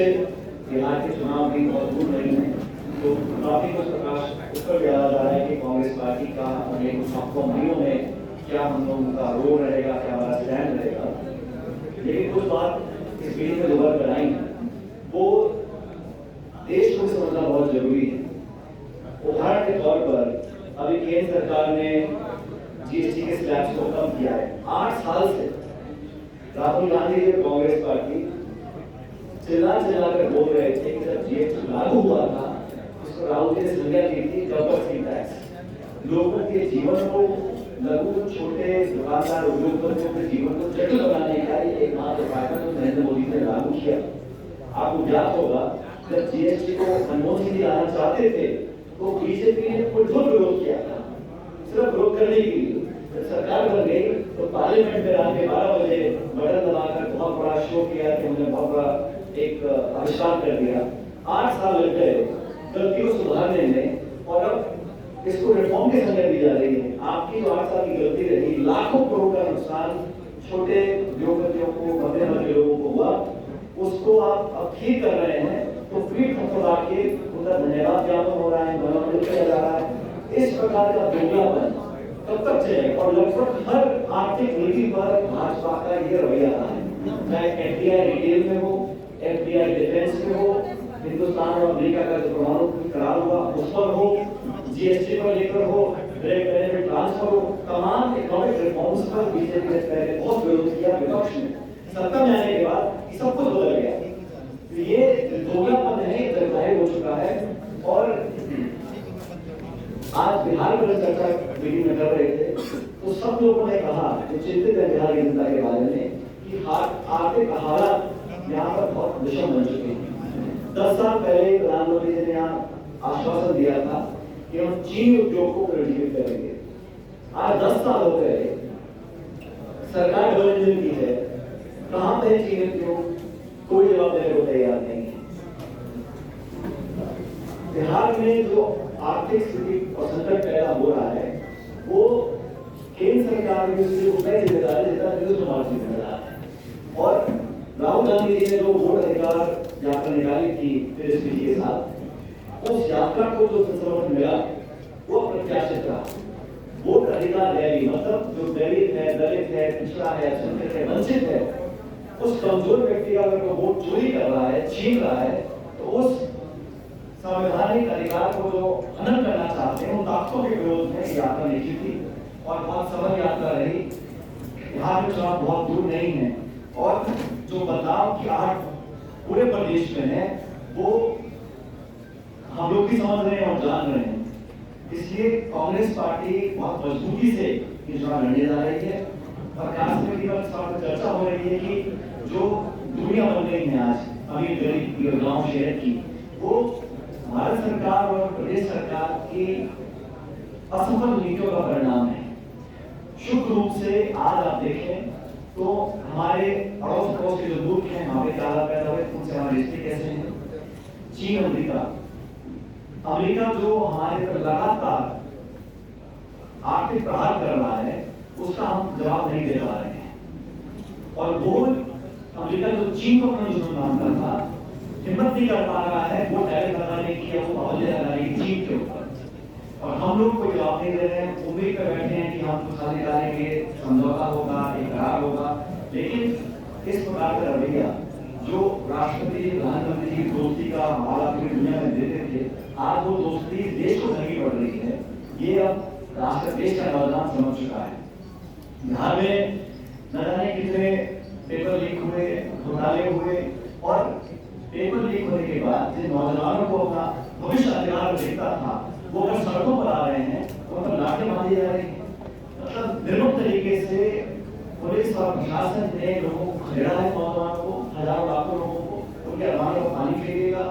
से बिहार के चुनाव भी बहुत दूर नहीं है, तो काफी कुछ प्रकाश उस पर भी डाला जा रहा है कि कांग्रेस पार्टी का अगले कुछ हफ्तों महीनों में क्या हम लोगों का रोल रहेगा, क्या हमारा स्टैंड रहेगा। लेकिन कुछ बात इस वीडियो में दोबारा कराई, वो देश को समझना बहुत जरूरी है। उदाहरण के तौर पर अभी केंद्र सरकार ने जीएसटी के स्लैब्स को कम किया है। 8 साल से राहुल गांधी जी कांग्रेस पार्टी चिल्ला कर बोल रहे थे कि जब जीएसटी लागू हुआ था, उसको राहुल जी ने संज्ञा ली थी जबरदस्ती टैक्स। लोगों के जीवन को, लघु छोटे दुकानदार उद्योगपतियों के जीवन को जटिल बनाने का एकमात्र उपाय था जो नरेंद्र मोदी ने लागू किया। आपको याद होगा जब जीएसटी को मनमोहन सिंह लाना चाहते थे तो बीजेपी ने पुरजोर विरोध किया था, सिर्फ विरोध करने के लिए। जब सरकार बन गई तो पार्लियामेंट में रात के 12 बजे बटन दबाकर बहुत बड़ा शो किया कि हमने बहुत बड़ा एक आविष्कार कर दिया। 8 साल लग गए गलती को सुधारने में, और अब इसको रिफॉर्म की संज्ञा दी जा रही है। आपकी जो 8 साल की गलती रही, लाखों करोड़ का नुकसान छोटे उद्योगपतियों को, मध्यम लोगों को हुआ, उसको आप अब ठीक कर रहे हैं। तो ट्वीट फटफटा के उनका धन्यवाद ज्ञापन हो रहा है, मनोरंजन किया जा रहा है। इस प्रकार का दोगलापन कब तक चलेगा? और लगभग हर आर्थिक नीति पर भाजपा का ये रवैया रहा है, चाहे एफडीआई रिटेल में हो, एफडीआई डिफेंस में हो, हिंदुस्तान और अमेरिका का जो परमाणु करार हुआ उस पर हो, जीएसटी पर लेकर हो, डायरेक्ट बेनिफिट ट्रांसफर हो, तमाम इकोनॉमिक रिफॉर्म्स पर बीजेपी ने पहले बहुत विरोध किया विपक्ष में। सत्ता में आने के बाद सब कुछ बदल गया। ये दोगलापन है, जाहिर हो चुका है। और आज बिहार में चर्चा मीटिंग में कर रहे थे तो सब लोगों ने कहा, जो चिंतित है बिहार की जनता के बारे में, कि आर्थिक हालात यहाँ पर बहुत विषम बन चुके हैं। 10 साल पहले प्रधानमंत्री जी ने यहाँ आश्वासन दिया था कि हम चीनी उद्योग को पुनर्जीवित करेंगे। आज 10 साल हो गए, सरकार डबल की है, कहां पे चीनी उद्योग? कोई जवाब देने को तैयार नहीं है। बिहार में जो आर्थिक स्थिति और संकट पैदा हो रहा है वो केंद्र सरकार की उतनी जिम्मेदार है जितना नीतीश कुमार की जिम्मेदार है। और राहुल गांधी जी ने जो वोट अधिकार यात्रा निकाली थी तेजस्वी के साथ, उस यात्रा को जो समर्थन मिला वो प्रत्याशित रहा। वोट अधिकार रैली मतलब जो दलित है, पिछड़ा है, अल्पसंख्यक है, वंचित है, उस कमजोर व्यक्ति का अगर वो वोट चोरी कर रहा है, छीन रहा है, तो उस संवैधानिक अधिकार को जो हनन करना चाहते हैं, उन ताकतों के विरोध में यात्रा निकली थी और बहुत सफल यात्रा रही। बिहार में चुनाव बहुत दूर नहीं है और जो बदलाव की आहट पूरे प्रदेश में है वो हम लोग भी समझ रहे हैं और जान रहे हैं। इसलिए कांग्रेस पार्टी बहुत मजबूती से ये चुनाव लड़ने जा रही है। और खास करके चर्चा हो रही है कि जो दुनिया बन रही है आज अमीर गरीब गांव शहर की, वो भारत सरकार और प्रदेश सरकार की असफल नीतियों का परिणाम है। शुद्ध रूप से आज आप देखें तो हमारे अड़ोस पड़ोस के जो मुल्क हैं, वहां पे क्या पैदा हुए, उनसे हमारे रिश्ते कैसे हैं। चीन, अमेरिका जो हमारे पर लगातार आर्थिक प्रहार कर रहा है, उसका हम जवाब नहीं दे पा रहे हैं। और वो अमेरिका जो चीन को अपना दुश्मन मानता था, हिम्मत नहीं कर पा रहा है वो टैरिफ लगाने की या वो पाबंदी लगाने की चीन के ऊपर। और हम लोग कोई जवाब नहीं दे रहे हैं, उम्मीद कर बैठे हैं कि हम खाली निकालेंगे, समझौता होगा, एक करार होगा। लेकिन इस प्रकार का रवैया जो राष्ट्रपति प्रधानमंत्री की दोस्ती का हवाला पूरी दुनिया में देते थे, आज वो दोस्ती देश को महंगी पड़ रही है। ये अब राष्ट्र देश का नौजवान समझ चुका है। बिहार में न जाने कितने पेपर लीक हुए, घोटाले हुए, और पेपर लीक होने के बाद जिन नौजवानों को अपना भविष्य अधिकार दिखता था वो अगर सड़कों पर आ रहे हैं तो मतलब लाठें बांधी जा रही है। मतलब निर्मम तरीके से पुलिस और प्रशासन ने लोगों को खदेड़ा है, नौजवानों को, हजारों लाखों लोगों को, उनके अरमानों को पानी फेंकेगा,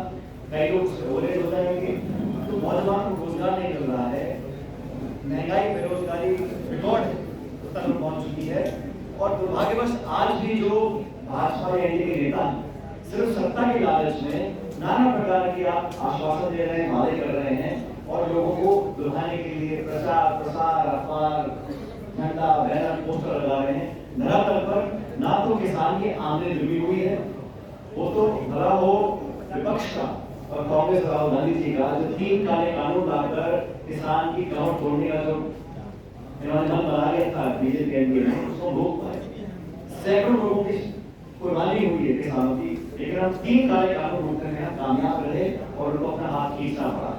कई लोग ओले हो जाएंगे। तो नौजवान को रोजगार नहीं मिल रहा है, महंगाई बेरोजगारी रिकॉर्ड स्तर पर पहुंच चुकी है। और दुर्भाग्यवश आज भी जो भाजपा या एनडीए के नेता सिर्फ सत्ता के लालच में नाना प्रकार के आश्वासन दे रहे हैं, वादे कर रहे हैं और लोगों को लुभाने के लिए प्रचार प्रसार अखबार झंडा बैनर पोस्टर लगा रहे हैं। धरातल पर ना तो किसान की आमदनी डूबी हुई है, वो तो भला हो कांग्रेस राहुल गांधी जी का जो 3 काले कानून लाकर किसान की कमर तोड़ने का जो इन्होंने मन बना लिया था बीजेपी एनडीए ने, उसको रोक पाए। सैकड़ों लोगों की कुर्बानी हुई है किसानों की, लेकिन हम 3 काले कानून रोकने में कामयाब रहे और उनको अपना हाथ खींचना पड़ा।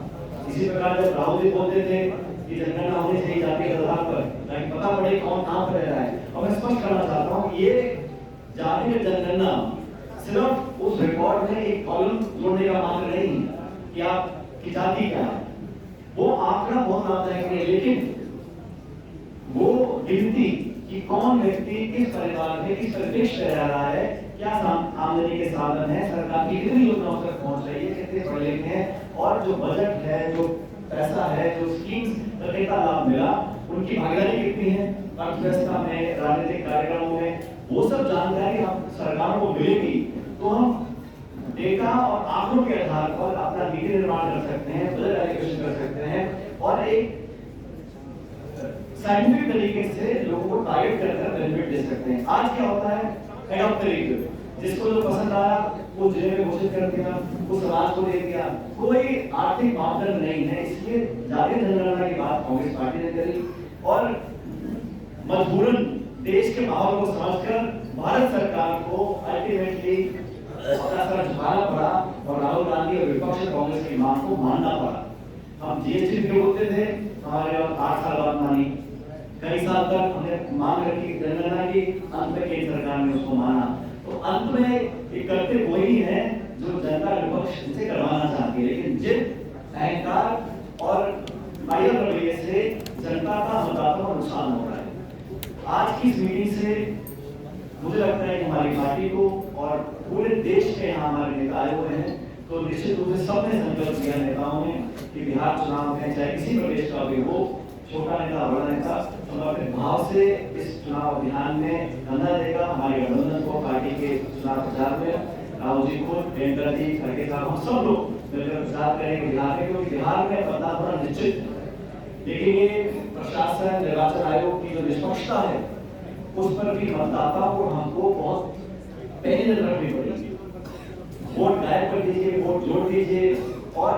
इसी प्रकार जब राहुल जी बोलते थे कि जनगणना होनी चाहिए जाति के आधार पर, ताकि पता पड़े कौन कहाँ पर रह रहा है, और मैं स्पष्ट करना चाहता हूँ ये जाति की जनगणना सिर्फ उस रिकॉर्ड में एक कॉलम जोड़ने का मात्र नहीं है कि आपकी जाति क्या है, वो आंकड़ा बहुत लाभदायक है, लेकिन वो गिनती कि कौन व्यक्ति किस परिवार में किस परिवेश में रह रहा है, क्या आमदनी के साधन है, सरकार की कितनी योजनाओं तक पहुंच रही है, कितने पढ़े लिखे हैं, और जो बजट है, जो पैसा है, जो स्कीम्स का कितना लाभ मिला, उनकी भागीदारी कितनी है अर्थव्यवस्था में, राजनीतिक कार्यक्रमों में, वो सब जानकारी हम सरकारों को मिलेगी तो हम डेटा और आंकड़ों के आधार पर अपना नीति निर्माण कर सकते हैं, बजट एलोकेशन कर सकते हैं और एक साइंटिफिक तरीके से लोगों को टारगेट कर बेनिफिट दे सकते हैं। आज क्या होता है, हेड ऑफ तरीके जिसको जो पसंद आया वो जिले में घोषित कर दिया, वो समाज को दे दिया, कोई आर्थिक मापदंड नहीं है। इसलिए जातीय जनगणना की बात कांग्रेस पार्टी ने करी और मजबूरन देश के माहौल को समझकर भारत सरकार को अल्टीमेटली अपना सर झुकाना पड़ा और राहुल गांधी और विपक्ष कांग्रेस की मांग को मानना पड़ा। हम जीएसटी के बोलते थे, हमारे 8 साल बाद मानी, कई साल तक हमने मांग रखी जनगणना की, अंत में केंद्र सरकार ने उसको माना। तो अंत में ये करते वही है जो जनता विपक्ष से करवाना चाहती है, लेकिन जिद, अहंकार और कायर रवैये से जनता का मतदाताओं को नुकसान हो रहा है। आज की इस मीटिंग से मुझे लगता है कि हमारी पार्टी को और पूरे देश के यहाँ हमारे नेता आए हुए हैं, तो निश्चित रूप से सबने संकल्प लिया नेताओं ने कि बिहार चुनाव में चाहे किसी प्रदेश का भी हो, छोटा नेता बड़ा नेता अपने भाव से इस चुनाव अभियान में कंधा देगा। हमारे गठबंधन को, पार्टी के चुनाव प्रचार में राहुल जी को, प्रियंका जी, खड़गे साहब, हम सब लोग मिलकर प्रचार करेंगे बिहार में, क्योंकि बिहार में बदलाव होना निश्चित है। लेकिन ये प्रशासन, निर्वाचन आयोग की जो निष्पक्षता है उस पर भी मतदाताओं को हमको बहुत पहले नजर रखनी पड़ेगी। वोट गायब कर दीजिए, वोट जोड़ दीजिए, और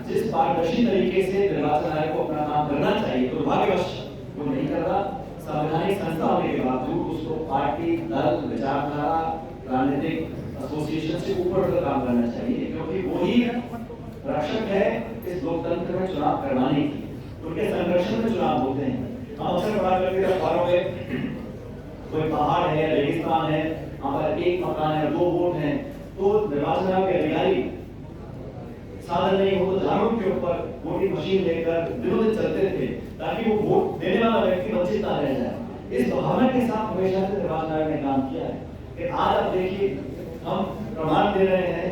जिस पारदर्शी तरीके से निर्वाचन आयोग को अपना काम करना चाहिए, दुर्भाग्यवश वो नहीं कर रहा। संवैधानिक संस्था होने के बावजूद उसको पार्टी, दल, विचारधारा, राजनीतिक एसोसिएशन से ऊपर उठकर काम करना चाहिए, क्योंकि वही रक्षक है इस लोकतंत्र में चुनाव करवाने की। उनके संरक्षण में चुनाव होते हैं। हम अक्सर पढ़ा करते हैं अखबारों में, कोई पहाड़ है, रेगिस्तान है, वहां पर 1 मकान है, 2 वोट हैं, तो निर्वाचन आयोग के अधिकारी साधन नहीं हो तो झाड़ू के ऊपर वोटिंग मशीन लेकर दिनों दिन चलते थे ताकि वो वोट देने वाला व्यक्ति वंचित ना रह जाए। इस भावना के साथ हमेशा से निर्वाचन आयोग ने काम किया है कि आज आप देखिए हम प्रमाण दे रहे हैं,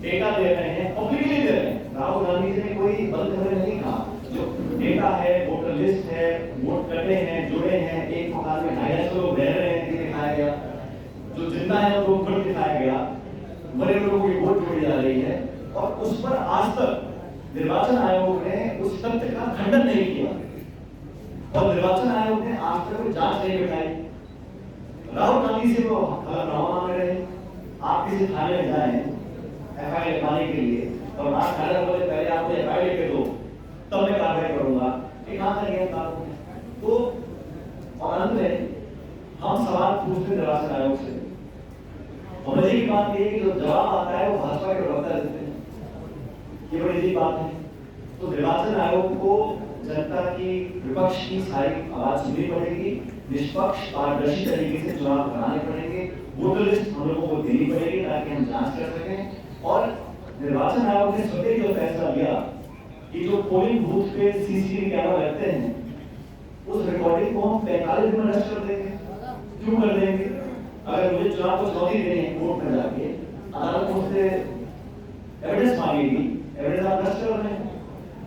डेटा दे रहे हैं, पब्लिकली दे रहे हैं। राहुल गांधी जी ने कोई बंद खबरें नहीं कहा, जो डेटा है, वोटर लिस्ट है, वोट कटे हैं, जुड़े हैं, 1 मकान में 250 लोग रह रहे हैं, दिखाया गया, जो जिंदा है उनको वोट दिखाया गया, मरे लोगों की वोट जोड़ी जा रही है, और उस पर आज तक निर्वाचन आयोग ने उस तथ्य का खंडन नहीं किया और निर्वाचन आयोग ने आज तक कोई जांच नहीं बिठाई। राहुल गांधी से वो राव मांग रहे हैं, आप किसी थाने में जाएं एफआईआर लिखवाने के लिए और आप थाने बोले पहले आप मुझे एफआईआर लिख के दो तब मैं कार्रवाई करूंगा, ये कहां तक है कानून। तो और अंत में हम सवाल पूछते निर्वाचन आयोग से, और मजे की बात यह है कि जो जवाब आता है वो भाजपा के प्रवक्ता देते हैं, ये बड़ी बड़ी बात है। तो निर्वाचन आयोग को जनता की, विपक्ष की सारी आवाज सुननी पड़ेगी, निष्पक्ष पारदर्शी तरीके से चुनाव कराने पड़ेंगे, वोटर लिस्ट हम लोगों को देनी पड़ेगी ताकि हम जांच कर सकें। और निर्वाचन आयोग ने स्वतः जो फैसला लिया कि जो पोलिंग बूथ पे सीसीटीवी कैमरा लगते हैं उस रिकॉर्डिंग को हम 45 दिन में नष्ट कर देंगे। क्यों कर देंगे? अगर मुझे चुनाव को चुनौती देनी है कोर्ट में जाके, अदालत मुझसे एविडेंस मांगेगी, एविडेंस आप नष्ट कर रहे हैं।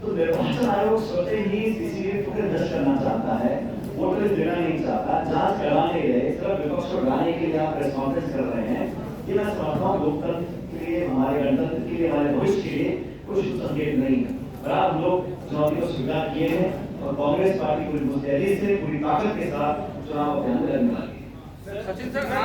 तो निर्वाचन आयोग स्वतः ही सीसीटीवी फुटेज नष्ट करना चाहता है, वोटर लिस्ट देना नहीं चाहता, जांच करवाने के लिए, सिर्फ विपक्ष को डराने के लिए आप प्रेस कॉन्फ्रेंस कर रहे हैं। ये मैं समझता हूँ लोकतंत्र के लिए, हमारे गणतंत्र के लिए, हमारे भविष्य के लिए कुछ संकेत नहीं है। और आप लोग चुनौती को स्वीकार किए हैं और कांग्रेस पार्टी पूरी मुस्तैदी से, पूरी ताकत के साथ चुनाव अभियान में लगने वाली है।